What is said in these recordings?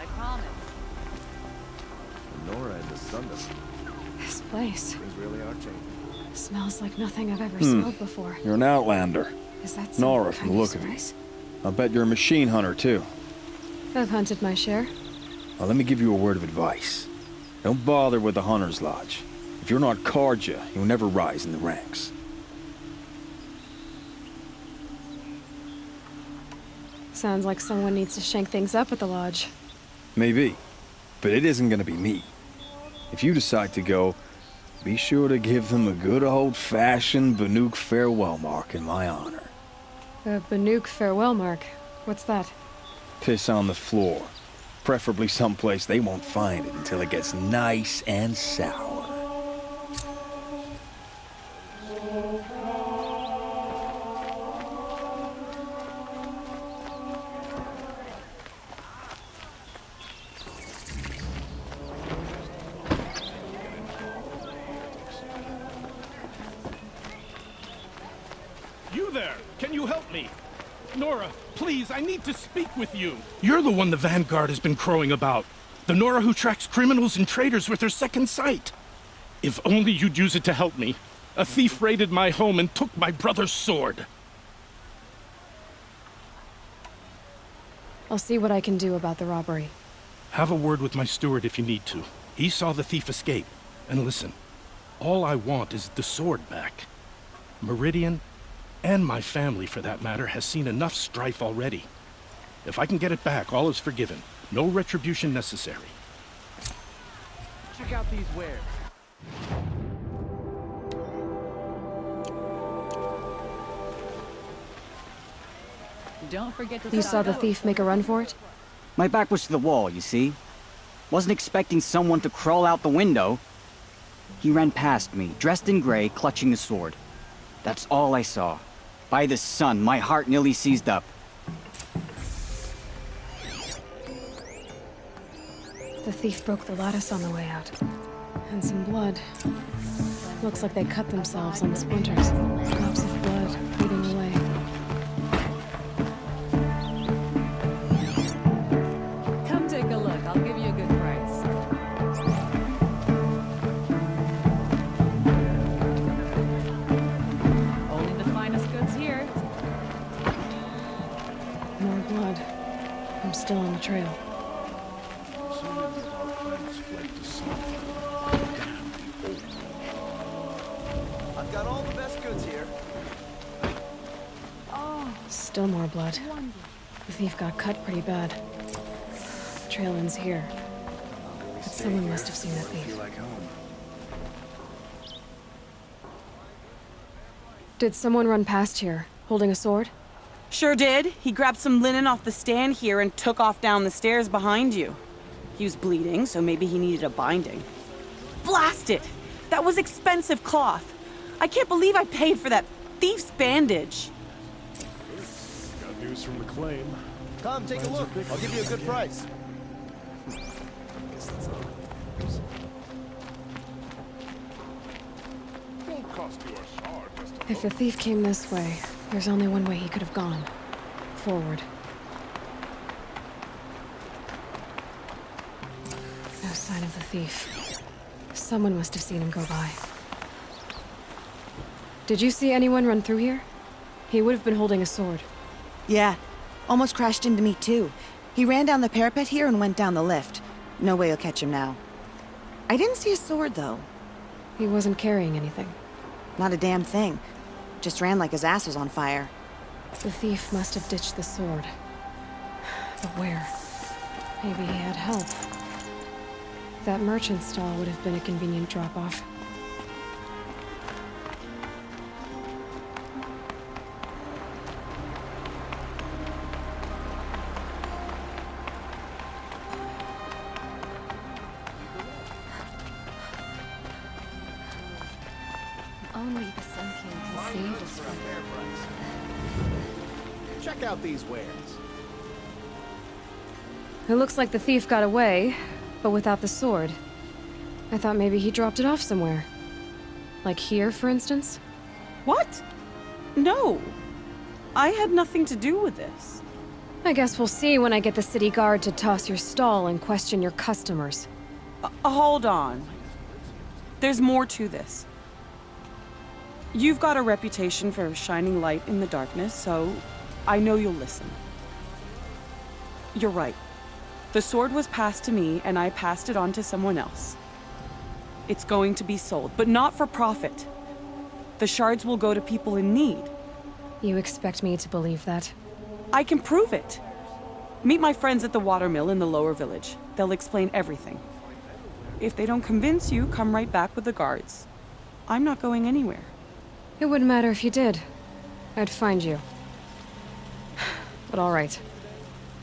I promise. Nora and the Sundas. This place Things really are changing. smells like nothing I've ever smelled before. You're an outlander. Is that some Nora, from kind the of look of spice? it. I'll bet you're a machine hunter, too. I've hunted my share. Well, let me give you a word of advice. Don't bother with the Hunter's Lodge. If you're not Carja, you'll never rise in the ranks. Sounds like someone needs to shank things up at the lodge. Maybe. But it isn't gonna be me. If you decide to go, be sure to give them a good old-fashioned Banuk farewell mark in my honor. A Banuk farewell mark. What's that? Piss on the floor. Preferably someplace they won't find it until it gets nice and sour. You there! Can you help me? Nora, please, I need to speak with you. You're the one the Vanguard has been crowing about. The Nora who tracks criminals and traitors with her second sight. If only you'd use it to help me. A thief raided my home and took my brother's sword. I'll see what I can do about the robbery. Have a word with my steward if you need to. He saw the thief escape. And listen, all I want is the sword back. Meridian, and my family for that matter, has seen enough strife already. If I can get it back, all is forgiven. No retribution necessary. Check out these wares. Don't forget to You stock saw the up. thief make a run for it? My back was to the wall, you see? Wasn't expecting someone to crawl out the window. He ran past me, dressed in gray, clutching the sword. That's all I saw. By the sun, my heart nearly seized up. The thief broke the lattice on the way out. And some blood. Looks like they cut themselves on the splinters. Drops of blood bleeding away. Come take a look. I'll give you a good price. Only the finest goods here. More blood. I'm still on the trail. I've got all the best goods here. Still more blood. The thief got cut pretty bad. The trail ends here. But someone must have seen the thief. Like home. Did someone run past here, holding a sword? Sure did. He grabbed some linen off the stand here and took off down the stairs behind you. He was bleeding, so maybe he needed a binding. Blast it! That was expensive cloth. I can't believe I paid for that thief's bandage. Got news from the claim. Come, take a look. I'll give you a good price. Guess that's not news. Won't cost you a shard, Mr. If the thief came this way, there's only one way he could have gone. Forward. No sign of the thief. Someone must have seen him go by. Did you see anyone run through here? He would have been holding a sword. Yeah. Almost crashed into me, too. He ran down the parapet here and went down the lift. No way you'll catch him now. I didn't see a sword, though. He wasn't carrying anything. Not a damn thing. Just ran like his ass was on fire. The thief must have ditched the sword. But where? Maybe he had help. That merchant stall would have been a convenient drop-off. Only the Sun King can save us from Check out these wares. It looks like the thief got away, but without the sword. I thought maybe he dropped it off somewhere. Like here, for instance? What? No. I had nothing to do with this. I guess we'll see when I get the city guard to toss your stall and question your customers. Hold on. There's more to this. You've got a reputation for shining light in the darkness, so I know you'll listen. You're right. The sword was passed to me, and I passed it on to someone else. It's going to be sold, but not for profit. The shards will go to people in need. You expect me to believe that? I can prove it. Meet my friends at the watermill in the lower village. They'll explain everything. If they don't convince you, come right back with the guards. I'm not going anywhere. It wouldn't matter if you did. I'd find you. But all right.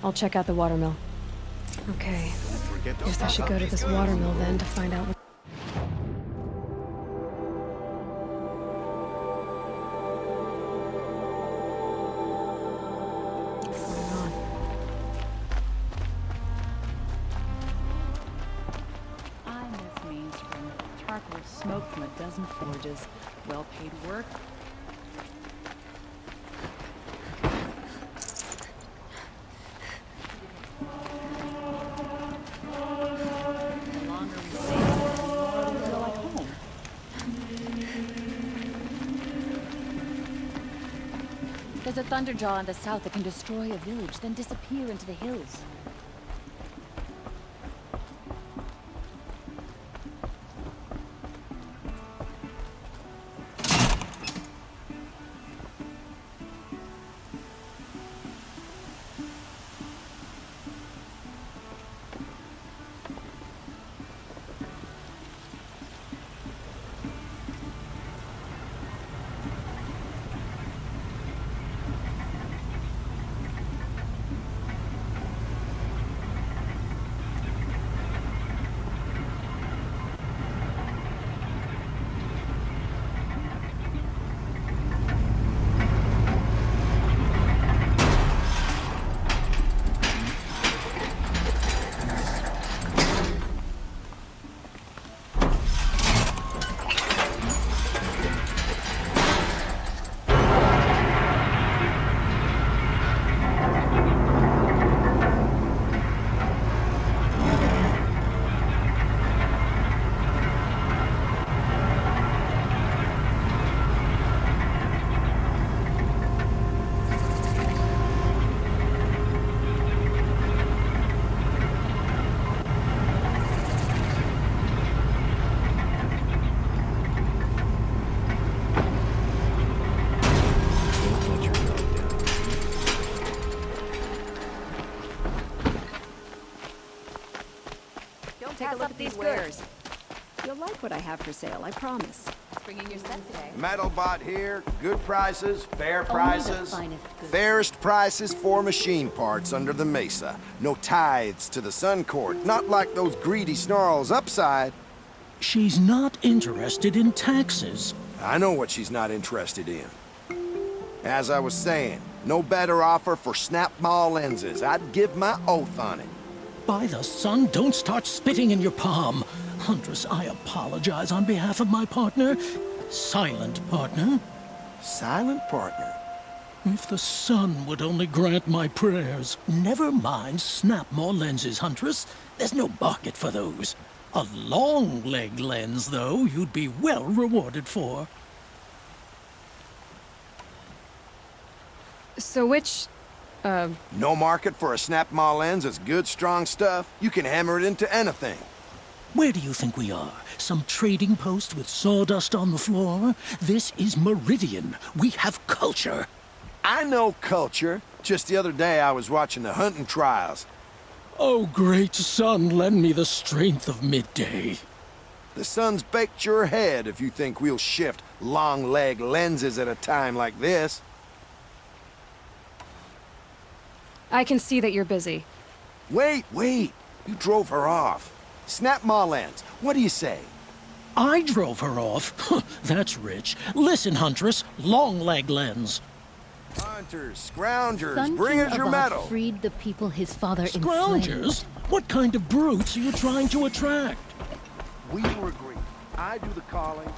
I'll check out the watermill. Okay. Guess I should go to this watermill then to find out what... what's going on. I miss mainstream. Charcoal smoke from a dozen forges. Well-paid work. The longer we stay, the more we feel like home. There's a thunderjaw in the south that can destroy a village, then disappear into the hills. Take a look at these wares. You'll like what I have for sale, I promise. Bringing your set today. Metal bot here, good prices, fair Only the prices. finest goods. Fairest prices for machine parts under the mesa. No tithes to the Sun Court, not like those greedy snarls upside. She's not interested in taxes. I know what she's not interested in. As I was saying, no better offer for snap maw lenses. I'd give my oath on it. By the sun, don't start spitting in your palm. Huntress, I apologize on behalf of my partner. Silent partner. Silent partner. If the sun would only grant my prayers. Never mind snap more lenses, Huntress. There's no market for those. A long leg lens, though, you'd be well rewarded for. So which... No market for a snap maw lens is good, strong stuff. You can hammer it into anything. Where do you think we are? Some trading post with sawdust on the floor? This is Meridian. We have culture. I know culture. Just the other day I was watching the hunting trials. Oh, great sun, lend me the strength of midday. The sun's baked your head if you think we'll shift long leg lenses at a time like this. I can see that you're busy. Wait. You drove her off. Snap maw lens. What do you say? I drove her off? That's rich. Listen, Huntress, long leg lens. Hunters, scroungers, Sun bring King us your Abad metal. freed the people his father enslaved. Scroungers? What kind of brutes are you trying to attract? We were agreed. I do the calling.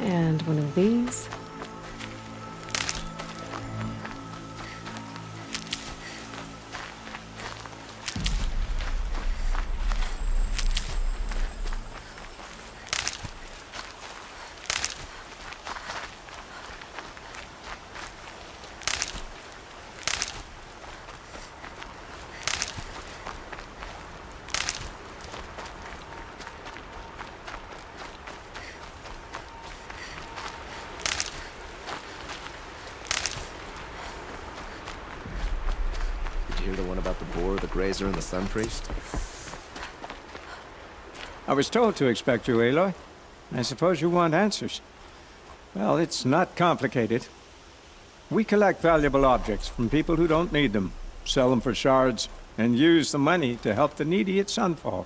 And one of these. Did you hear the one about the boar, the grazer, and the sun priest? I was told to expect you, Aloy. I suppose you want answers. Well, it's not complicated. We collect valuable objects from people who don't need them, sell them for shards, and use the money to help the needy at Sunfall.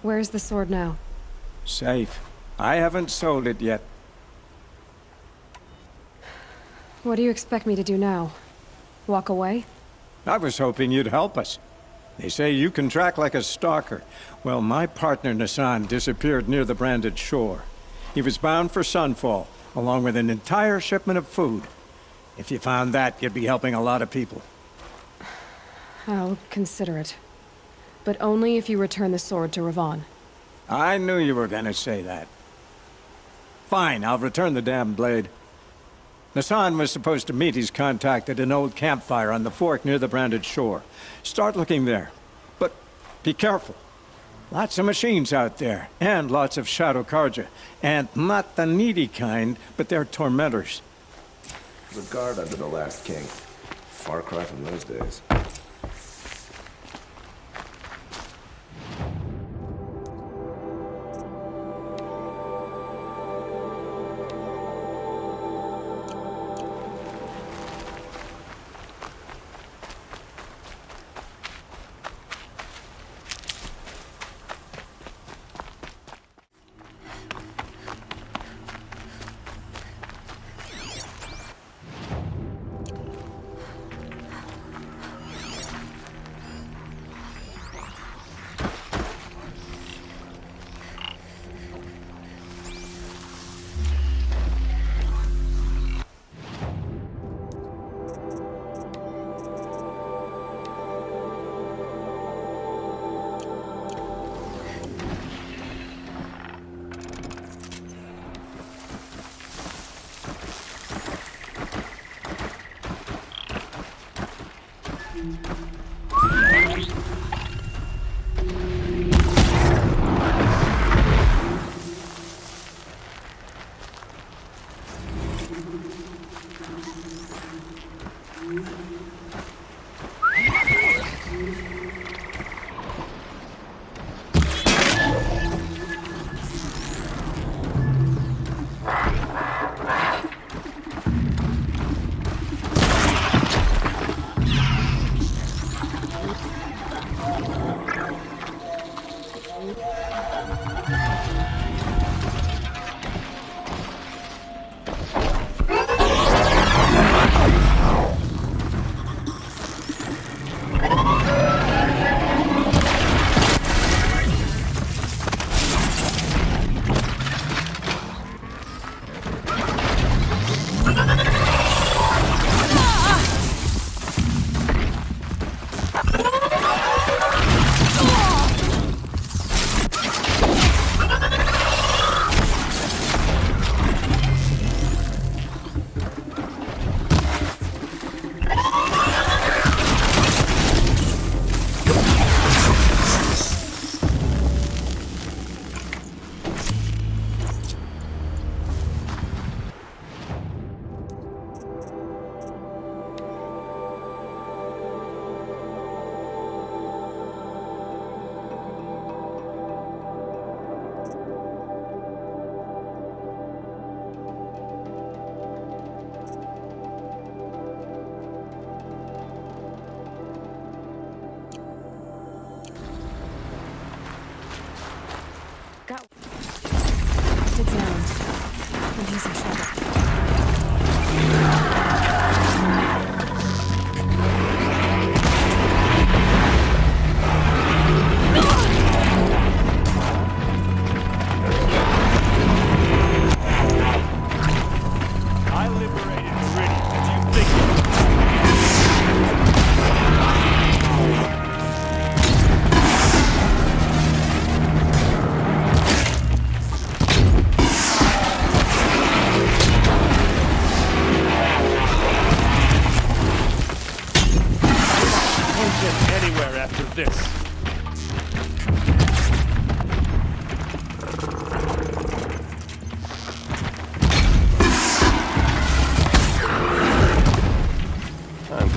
Where's the sword now? Safe. I haven't sold it yet. What do you expect me to do now? Walk away? I was hoping you'd help us. They say you can track like a stalker. Well, my partner Nassan disappeared near the branded shore. He was bound for Sunfall, along with an entire shipment of food. If you found that, you'd be helping a lot of people. I'll consider it. But only if you return the sword to Ravon. I knew you were gonna say that. Fine, I'll return the damn blade. Nassan was supposed to meet his contact at an old campfire on the fork near the branded shore. Start looking there. But be careful. Lots of machines out there, and lots of Shadow Karja. And not the needy kind, but they're tormentors. The guard under the last king. Far cry from those days.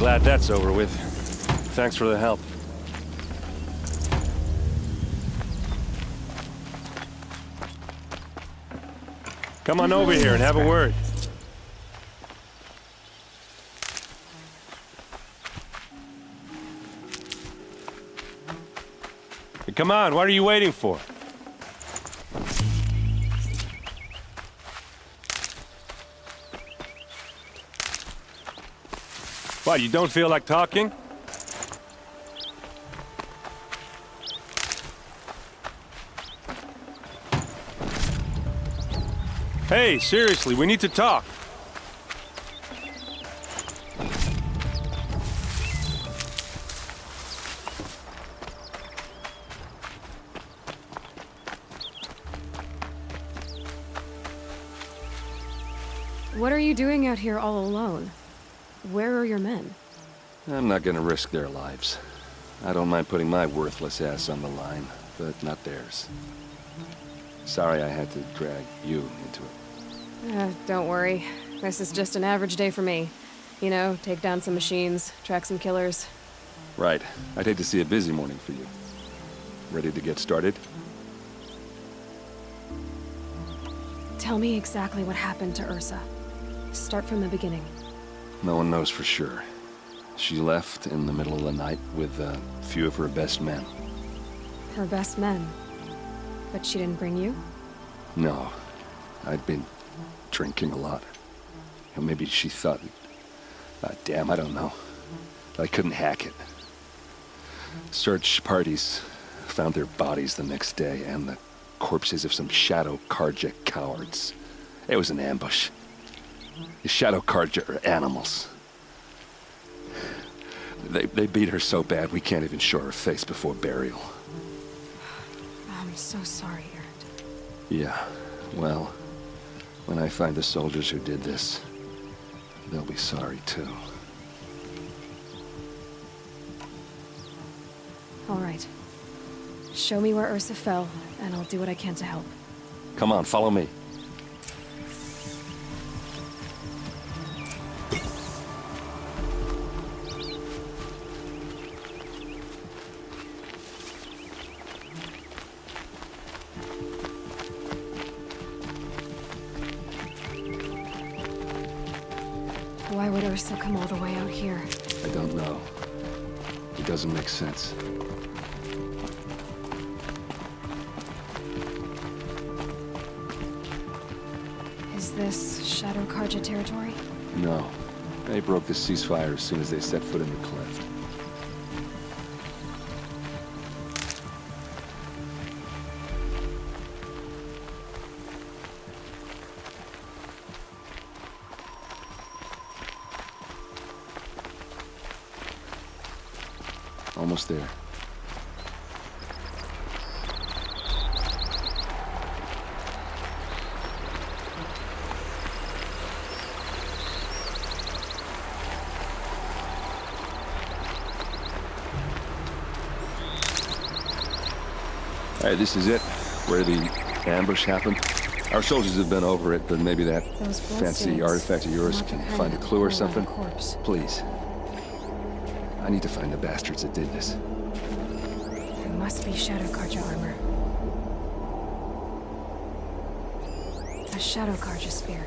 Glad that's over with. Thanks for the help. Come on over here and have a word. Hey, come on, what are you waiting for? What, you don't feel like talking? Hey, seriously, we need to talk. What are you doing out here all alone? Where are your men? I'm not gonna risk their lives. I don't mind putting my worthless ass on the line, but not theirs. Sorry I had to drag you into it. Don't worry. This is just an average day for me. You know, take down some machines, track some killers. Right. I'd hate to see a busy morning for you. Ready to get started? Tell me exactly what happened to Ursa. Start from the beginning. No one knows for sure. She left in the middle of the night with a few of her best men. Her best men? But she didn't bring you? No. I'd been drinking a lot. Or maybe she thought... damn, I don't know. I couldn't hack it. Search parties found their bodies the next day and the corpses of some Shadow Karja cowards. It was an ambush. The Shadow Karja are animals. They beat her so bad we can't even show her face before burial. I'm so sorry, Erend. Yeah, well, when I find the soldiers who did this, they'll be sorry too. All right. Show me where Ursa fell, and I'll do what I can to help. Come on, follow me. Why would Ursa come all the way out here? I don't know. It doesn't make sense. Is this Shadow Karja territory? No. They broke the ceasefire as soon as they set foot in the cleft. Almost there. All right, this is it, where the ambush happened. Our soldiers have been over it, but maybe that fancy artifact of yours can find a clue or something. Please. I need to find the bastards that did this. It must be Shadow Karja armor. A Shadow Karja spear.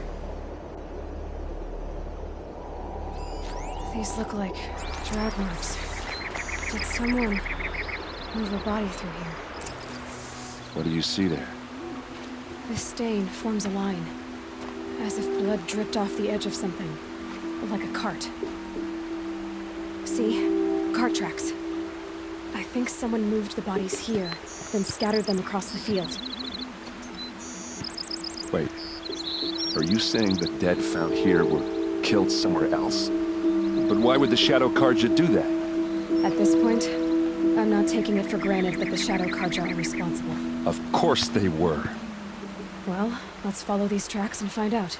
These look like drag marks. Did someone move a body through here? What do you see there? This stain forms a line, as if blood dripped off the edge of something, like a cart. See? Cart tracks. I think someone moved the bodies here, then scattered them across the field. Wait. Are you saying the dead found here were killed somewhere else? But why would the Shadow Karja do that? At this point, I'm not taking it for granted that the Shadow Karja are responsible. Of course they were. Well, let's follow these tracks and find out.